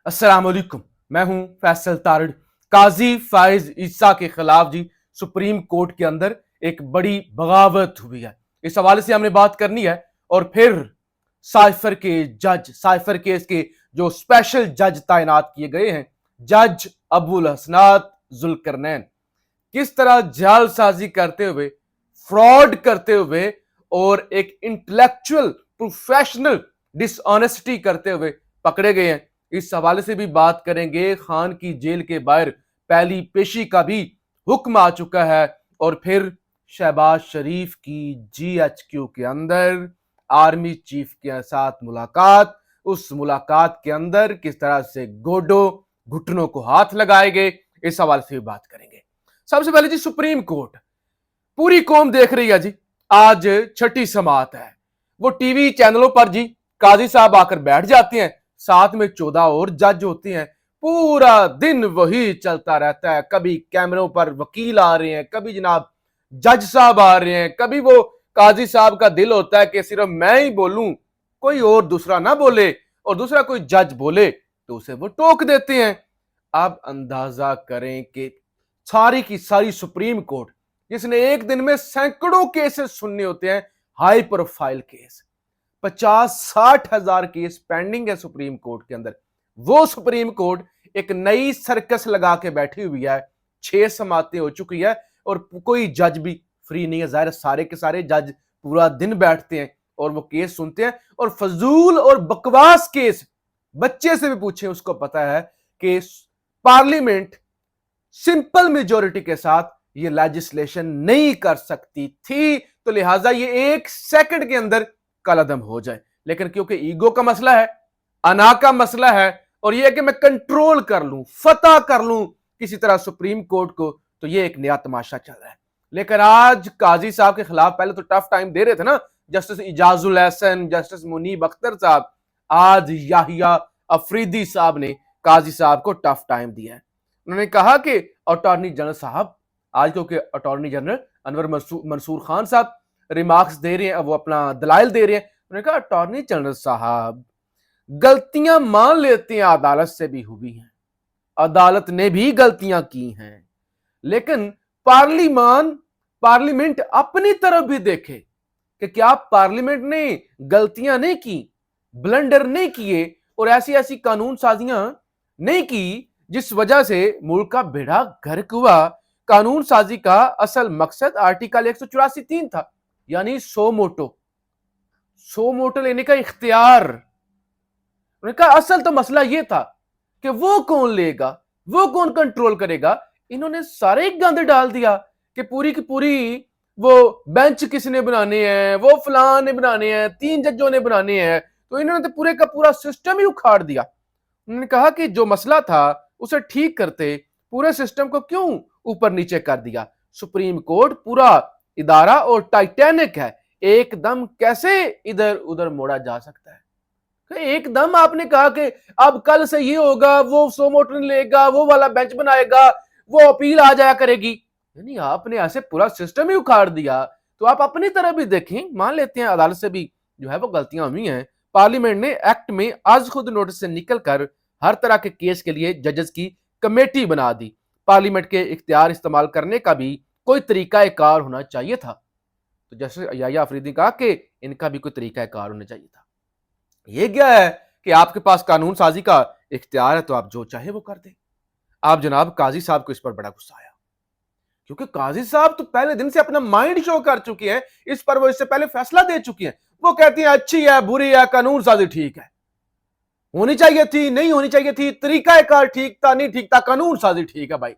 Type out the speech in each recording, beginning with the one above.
अस्सलाम वालेकुम। मैं हूं फैसल तारड़। काजी फाइज ईसा के खिलाफ जी सुप्रीम कोर्ट के अंदर एक बड़ी बगावत हुई है। इस हवाले से हमने बात करनी है। और फिर साइफर केस के जो स्पेशल जज तैनात किए गए हैं, जज अबुल हसनात जुल्करनैन, किस तरह जालसाजी करते हुए, फ्रॉड करते हुए और एक इंटेलेक्चुअल प्रोफेशनल डिसऑनेस्टी करते हुए पकड़े गए हैं। इस हवाले से भी बात करेंगे। खान की जेल के बाहर पहली पेशी का भी हुक्म आ चुका है। और फिर शहबाज शरीफ की जीएचक्यू के अंदर आर्मी चीफ के साथ मुलाकात, उस मुलाकात के अंदर किस तरह से गोडो घुटनों को हाथ लगाए गए, इस हवाले से भी बात करेंगे। सबसे पहले जी सुप्रीम कोर्ट, पूरी कौम देख रही है जी। आज छठी समात है। वो टीवी चैनलों पर जी काजी साहब आकर बैठ जाते हैं, साथ में 14 और जज होते हैं। पूरा दिन वही चलता रहता है। कभी कैमरों पर वकील आ रहे हैं, कभी जनाब जज साहब आ रहे हैं, कभी वो काजी साहब का दिल होता है कि सिर्फ मैं ही बोलूं, कोई और दूसरा ना बोले, और दूसरा कोई जज बोले तो उसे वो टोक देते हैं। अब अंदाजा करें कि सारी की सारी सुप्रीम कोर्ट, जिसने एक दिन में सैकड़ों केसेस सुनने होते हैं, हाई प्रोफाइल केस, 50-60 हजार केस पेंडिंग है सुप्रीम कोर्ट के अंदर, वो सुप्रीम कोर्ट एक नई सर्कस लगा के बैठी हुई है। 6 समातें हो चुकी है और कोई जज भी फ्री नहीं है। जाहिर सारे के सारे जज पूरा दिन बैठते हैं और वो केस सुनते हैं। और फजूल और बकवास केस, बच्चे से भी पूछे उसको पता है कि पार्लियामेंट सिंपल मेजोरिटी के साथ ये लेजिस्लेशन नहीं कर सकती थी, तो लिहाजा ये 1 सेकंड के अंदर कलअदम हो जाए। लेकिन क्योंकि ईगो का मसला है, अना का मसला है, और ये है कि मैं कंट्रोल कर लूं, फतह कर लूं किसी तरह सुप्रीम कोर्ट को, तो ये एक नया तमाशा चल रहा है। लेकिन आज काजी साहब के खिलाफ पहले तो टफ टाइम दे रहे थे ना, जस्टिस इजाजुल एहसन, जस्टिस मुनीब अख्तर साहब। आज याहिया अफरीदी साहब ने काजी साहब को टफ टाइम दिया है। उन्होंने कहा कि अटॉर्नी जनरल साहब, आज क्योंकि अटॉर्नी जनरल अनवर मंसूर खान साहब रिमार्क्स दे रहे हैं, वो अपना दलाइल दे रहे हैं। उन्होंने कहा अटॉर्नी जनरल साहब गलतियां मान लेते हैं, अदालत से भी हुई हैं, अदालत ने भी गलतियां की हैं, लेकिन पार्लियामेंट अपनी तरफ भी देखे कि क्या पार्लियामेंट ने गलतियां नहीं की, ब्लंडर नहीं किए, और ऐसी ऐसी कानून साजियां नहीं की जिस वजह से मुल्क का बेड़ा गर्क हुआ। कानून साजी का असल मकसद आर्टिकल 184(3) था, यानी सो मोटो लेने का इख्तियार। उन्होंने कहा असल तो मसला यह था कि वो कौन लेगा, वो कौन कंट्रोल करेगा। इन्होंने सारे गंद डाल दिया कि पूरी की पूरी वो बेंच किसने बनाने हैं, वो फलां ने बनाने हैं, 3 जजों ने बनाने हैं, तो इन्होंने तो पूरे का पूरा सिस्टम ही उखाड़ दिया। उन्होंने कहा कि जो मसला था उसे ठीक करते, पूरे सिस्टम को क्यों ऊपर नीचे कर दिया। सुप्रीम कोर्ट पूरा इदारा और टाइटैनिक है, एकदम कैसे इधर उधर मोड़ा जा सकता है। एकदम आपने कहा कि अब कल से ये होगा, वो सो मोटर लेगा, वो वाला बेंच बनाएगा, वो अपील आ जाया करेगी, यानी आपने ऐसे पूरा सिस्टम ही उखाड़ दिया। तो आप अपनी तरह भी देखें, मान लेते हैं अदालत से भी जो है वो गलतियां हुई हैं। पार्लियामेंट ने एक्ट में आज खुद नोटिस से निकलकर हर तरह के केस के लिए जजेस की कमेटी बना दी। पार्लियामेंट के इख्तियार इस्तेमाल करने का भी कोई तरीका कार होना चाहिए था। तो जैसे याहिया अफरीदी कहा कि इनका भी कोई तरीका कार होना चाहिए था। ये क्या है कि आपके पास कानून साजी का इख्तियार है तो आप जो चाहे वो कर दें। आप जनाब काजी साहब को इस पर बड़ा गुस्सा आया, क्योंकि काजी साहब तो पहले दिन से अपना माइंड शो कर चुके हैं इस पर, वो इससे पहले फैसला दे चुकी हैं। वो कहती है अच्छी है, बुरी है, कानून साजी ठीक है, होनी चाहिए थी, नहीं होनी चाहिए थी, तरीका कार ठीक था, नहीं ठीक था, कानून साजी ठीक है भाई,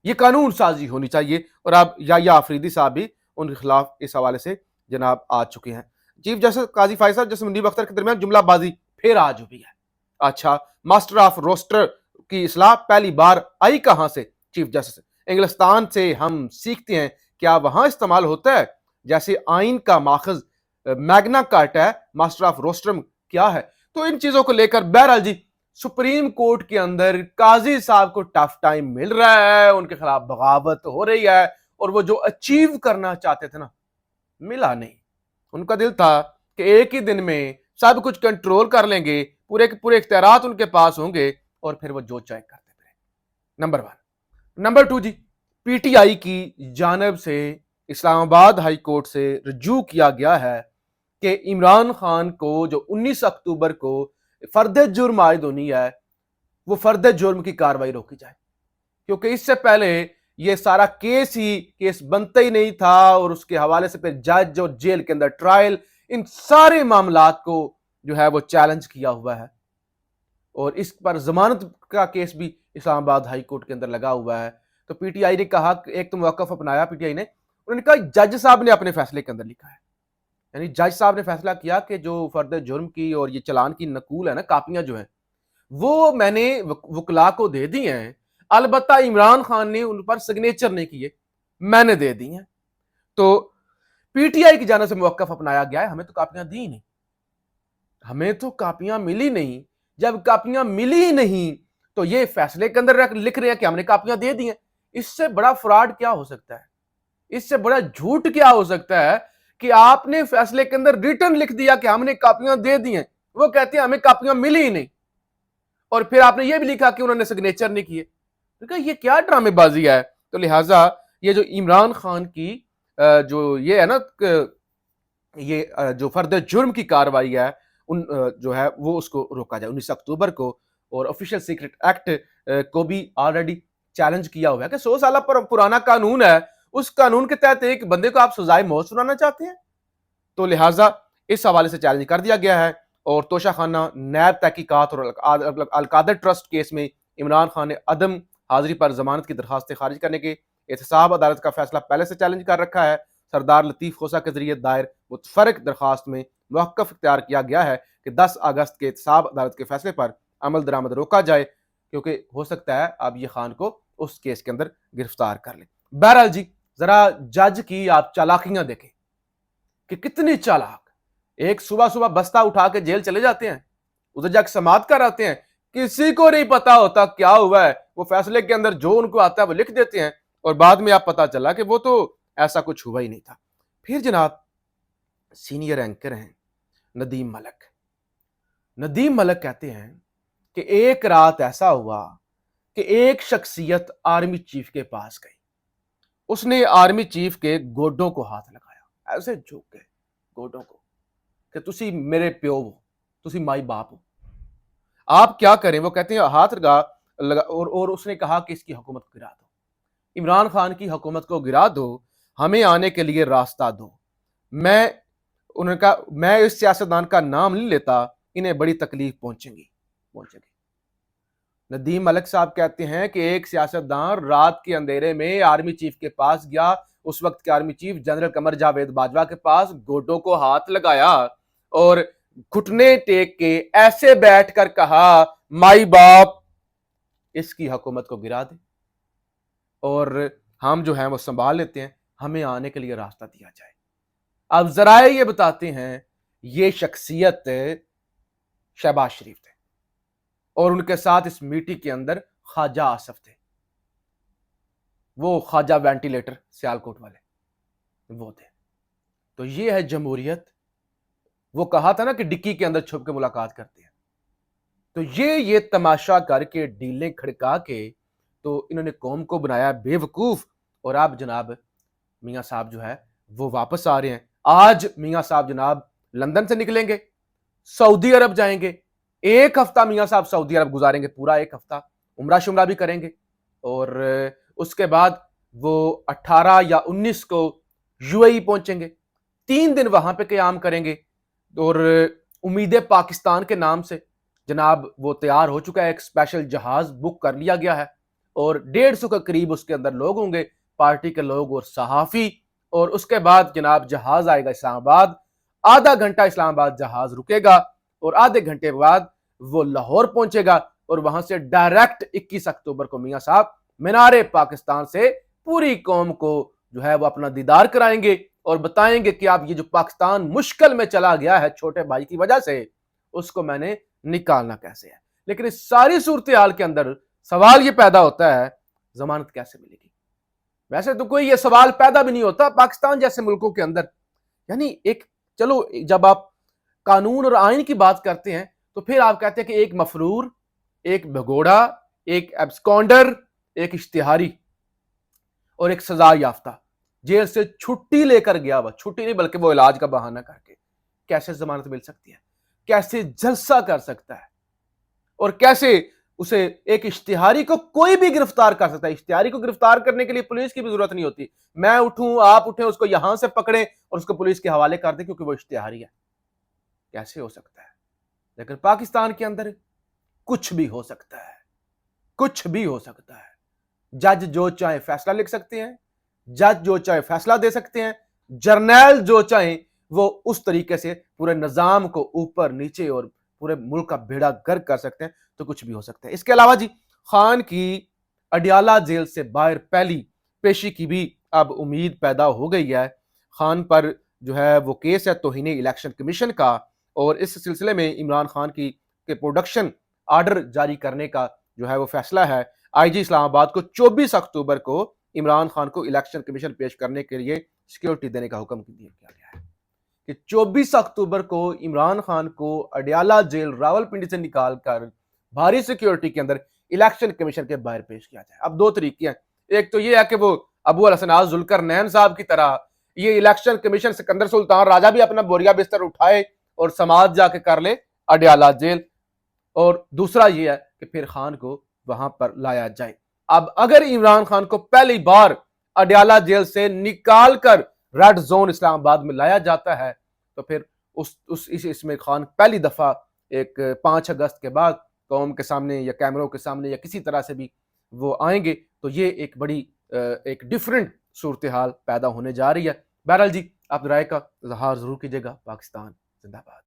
ये कानून साजी होनी चाहिए। और अब याहिया अफरीदी साहब भी उनके खिलाफ इस हवाले से जनाब आ चुके हैं। चीफ जस्टिस काजी फाइज साहब जस्टिस मुनीब अख्तर के दरमियान जुमलाबाजी फिर आज हुई है। अच्छा, मास्टर ऑफ रोस्टर की इस्लाह पहली बार आई कहां से? चीफ जस्टिस, इंग्लिस्तान से हम सीखते हैं, क्या वहां इस्तेमाल होता है? जैसे आइन का माखज मैग्ना कार्टा है, मास्टर ऑफ रोस्टरम क्या है? तो इन चीजों को लेकर बहरहाल जी सुप्रीम कोर्ट के अंदर काजी साहब को टफ टाइम मिल रहा है, उनके खिलाफ बगावत हो रही है, और वो जो अचीव करना चाहते थे ना, मिला नहीं। उनका दिल था कि एक ही दिन में सब कुछ कंट्रोल कर लेंगे, पूरे के पूरे इख्तियारात उनके पास होंगे और फिर वो जो चाहे करते रहे। नंबर 1। नंबर 2 जी, पीटीआई की जानब से इस्लामाबाद हाई कोर्ट से रजू किया गया है कि इमरान खान को जो 19 अक्टूबर को फर्द जुर्म आयद होनी है, वो फर्द जुर्म की कार्रवाई रोकी जाए, क्योंकि इससे पहले ये सारा केस बनता ही नहीं था और उसके हवाले से फिर जज और जेल के अंदर ट्रायल, इन सारे मामलात को जो है वो चैलेंज किया हुआ है और इस पर जमानत का केस भी इस्लामाबाद हाई कोर्ट के अंदर लगा हुआ है। तो पीटीआई ने कहा, एक तो मौकफ अपनाया पीटीआई ने, उन्होंने कहा जज साहब ने अपने फैसले के अंदर लिखा है, यानी जज साहब ने फैसला किया कि जो फर्द जुर्म की और ये चलान की नकूल है ना, कापियां जो है वो मैंने वकला को दे दी हैं, अलबत्ता इमरान खान ने उन पर सिग्नेचर नहीं किए, मैंने दे दी हैं। तो पीटीआई की जानिब से मौकफ अपनाया गया है, हमें तो कापियां दी नहीं, हमें तो कापियां मिली नहीं। जब कापियां मिली ही नहीं तो ये फैसले के अंदर लिख रहे हैं कि हमने कापियां दे दी हैं। इससे बड़ा फ्रॉड क्या हो सकता है, इससे बड़ा झूठ क्या हो सकता है कि आपने फैसले के अंदर रिटर्न लिख दिया कि हमने कापियां दे दी हैं, वो कहते हैं हमें कापियां मिली ही नहीं, और फिर आपने ये भी लिखा कि उन्होंने सिग्नेचर नहीं किए। तो ये क्या ड्रामेबाजी है। तो लिहाजा ये जो इमरान खान की जो ये है ना, ये जो फर्द जुर्म की कार्रवाई है उन जो है वो उसको रोका जाए 19 अक्टूबर को, और ऑफिशियल सीक्रेट एक्ट को भी ऑलरेडी चैलेंज किया हुआ है कि 100 साल पुराना कानून है, उस कानून के तहत एक बंदे को आप सजाए मौत सुनाना चाहते हैं। तो लिहाजा इस हवाले से चैलेंज कर दिया गया है। और तोशाखाना नैब तहकीकात और अलकादर ट्रस्ट केस में इमरान खान ने अदम हाजिरी पर जमानत की दरखास्त खारिज करने के एहतसाब अदालत का फैसला पहले से चैलेंज कर रखा है। सरदार लतीफ खोसा के जरिए दायर मुतफरक दरखास्त में मौक़िफ़ इख्तियार किया गया है कि 10 अगस्त के एहतसाब अदालत के फैसले पर अमल दरामद रोका जाए, क्योंकि हो सकता है अब ये खान को उस केस के अंदर गिरफ्तार कर ले। बहरहाल जी, जरा जज की आप चालाकियां देखें कि कितनी चालाक, एक सुबह सुबह बस्ता उठा के जेल चले जाते हैं, उधर जाकर समाप्त कर आते हैं, किसी को नहीं पता होता क्या हुआ है, वो फैसले के अंदर जो उनको आता है वो लिख देते हैं और बाद में आप पता चला कि वो तो ऐसा कुछ हुआ ही नहीं था। फिर जनाब सीनियर एंकर हैं नदीम मलिक। नदीम मलिक कहते हैं कि एक रात ऐसा हुआ कि एक शख्सियत आर्मी चीफ के पास गई, उसने आर्मी चीफ के गोडों को हाथ लगाया, ऐसे झुक गए गोडों को कि तुसी मेरे प्यो हो, तुसी माई बाप हो, आप क्या करें। वो कहते हैं हाथ लगा और उसने कहा कि इसकी हुकूमत को गिरा दो, इमरान खान की हुकूमत को गिरा दो, हमें आने के लिए रास्ता दो। उन्होंने कहा मैं इस सियासतदान का नाम नहीं लेता, इन्हें बड़ी तकलीफ पहुंचेगी। नदीम मलिक साहब कहते हैं कि एक सियासतदान रात के अंधेरे में आर्मी चीफ के पास गया, उस वक्त के army chief general Qamar Javed Bajwa के पास, गोडों को हाथ लगाया और घुटने टेक के ऐसे बैठकर कहा माई बाप इसकी हुकूमत को गिरा दे और हम जो है वो संभाल लेते हैं, हमें आने के लिए रास्ता दिया जाए। अब जराए ये बताते हैं ये शख्सियत शहबाज शरीफ थे और उनके साथ इस मीटिंग के अंदर ख्वाजा आसफ थे, वो ख्वाजा वेंटिलेटर सियालकोट वाले वो थे। तो ये है जमहूरियत। वो कहा था ना कि डिक्की के अंदर छुप के मुलाकात करते हैं, तो ये तमाशा करके डीलें खड़का के तो इन्होंने कौम को बनाया बेवकूफ। और अब जनाब मियां साहब जो है वो वापस आ रहे हैं। आज मियां साहब जनाब लंदन से निकलेंगे, सऊदी अरब जाएंगे, एक हफ्ता मियां साहब सऊदी अरब गुजारेंगे, पूरा एक हफ्ता उम्रा शुमरा भी करेंगे और उसके बाद वो 18 या 19 को यूएई पहुंचेंगे, 3 दिन वहां पे क़याम करेंगे और उम्मीद पाकिस्तान के नाम से जनाब वो तैयार हो चुका है, एक स्पेशल जहाज बुक कर लिया गया है और 150 के करीब उसके अंदर लोग होंगे, पार्टी के लोग और सहाफी। और उसके बाद जनाब जहाज आएगा इस्लामाबाद, आधा घंटा इस्लामाबाद जहाज रुकेगा और आधे घंटे बाद वो लाहौर पहुंचेगा और वहां से डायरेक्ट 21 अक्टूबर को मियां साहब मीनारे पाकिस्तान से पूरी कौम को जो है वो अपना दीदार कराएंगे और बताएंगे कि आप ये जो पाकिस्तान मुश्किल में चला गया है छोटे भाई की वजह से, उसको मैंने निकालना कैसे है। लेकिन इस सारी सूरत हाल के अंदर सवाल ये पैदा होता है जमानत कैसे मिलेगी। वैसे तो कोई ये सवाल पैदा भी नहीं होता पाकिस्तान जैसे मुल्कों के अंदर, यानी एक चलो जब आप قانون اور آئین کی بات کرتے ہیں تو پھر آپ کہتے ہیں کہ ایک مفرور، ایک بھگوڑا، ایک ایبسکونڈر، ایک اشتہاری اور ایک سزا یافتہ جیل سے چھٹی لے کر گیا ہوا، چھٹی نہیں بلکہ وہ علاج کا بہانہ کر کے کیسے ضمانت مل سکتی ہے؟ کیسے جلسہ کر سکتا ہے؟ اور کیسے اسے ایک اشتہاری کو کوئی بھی گرفتار کر سکتا ہے؟ اشتہاری کو گرفتار کرنے کے لیے پولیس کی بھی ضرورت نہیں ہوتی، میں اٹھوں، آپ اٹھیں، اس کو یہاں سے پکڑیں اور اس کو پولیس کے حوالے کر دیں کیونکہ وہ اشتہاری ہے۔ کیسے ہو سکتا ہے؟ لیکن پاکستان کے اندر کچھ بھی ہو سکتا ہے، کچھ بھی ہو سکتا ہے۔ جج جو چاہے فیصلہ لکھ سکتے ہیں، جج جو چاہے فیصلہ دے سکتے ہیں، جرنیل جو چاہیں وہ اس طریقے سے پورے نظام کو اوپر نیچے اور پورے ملک کا بیڑا گرک کر سکتے ہیں، تو کچھ بھی ہو سکتا ہے۔ اس کے علاوہ جی خان کی اڈیالہ جیل سے باہر پہلی پیشی کی بھی اب امید پیدا ہو گئی ہے۔ خان پر جو ہے وہ کیس ہے توہین الیکشن کمیشن کا، اور اس سلسلے میں عمران خان کی پروڈکشن آرڈر جاری کرنے کا جو ہے وہ فیصلہ ہے۔ آئی جی اسلام آباد کو 24 اکتوبر کو عمران خان کو الیکشن کمیشن پیش کرنے کے لیے سیکیورٹی دینے کا حکم دیا گیا ہے کہ 24 اکتوبر کو عمران خان کو اڈیالہ جیل راولپنڈی سے نکال کر بھاری سیکیورٹی کے اندر الیکشن کمیشن کے باہر پیش کیا جائے۔ اب دو طریقے ہیں، ایک تو یہ ہے کہ وہ ابو الحسنات ذوالقرنین صاحب کی طرح یہ الیکشن کمیشن سکندر سلطان راجہ بھی اپنا بوریا بستر اٹھائے اور سماعت جا کے کر لے اڈیالہ جیل، اور دوسرا یہ ہے کہ پھر خان کو وہاں پر لایا جائے۔ اب اگر عمران خان کو پہلی بار اڈیالہ جیل سے نکال کر ریڈ زون اسلام آباد میں لایا جاتا ہے تو پھر اس میں خان پہلی دفعہ ایک 5 اگست کے بعد قوم کے سامنے یا کیمروں کے سامنے یا کسی طرح سے بھی وہ آئیں گے، تو یہ ایک بڑی ایک ڈیفرنٹ صورتحال پیدا ہونے جا رہی ہے۔ بہرحال جی آپ رائے کا اظہار ضرور کیجیے گا۔ پاکستان زندہ باد۔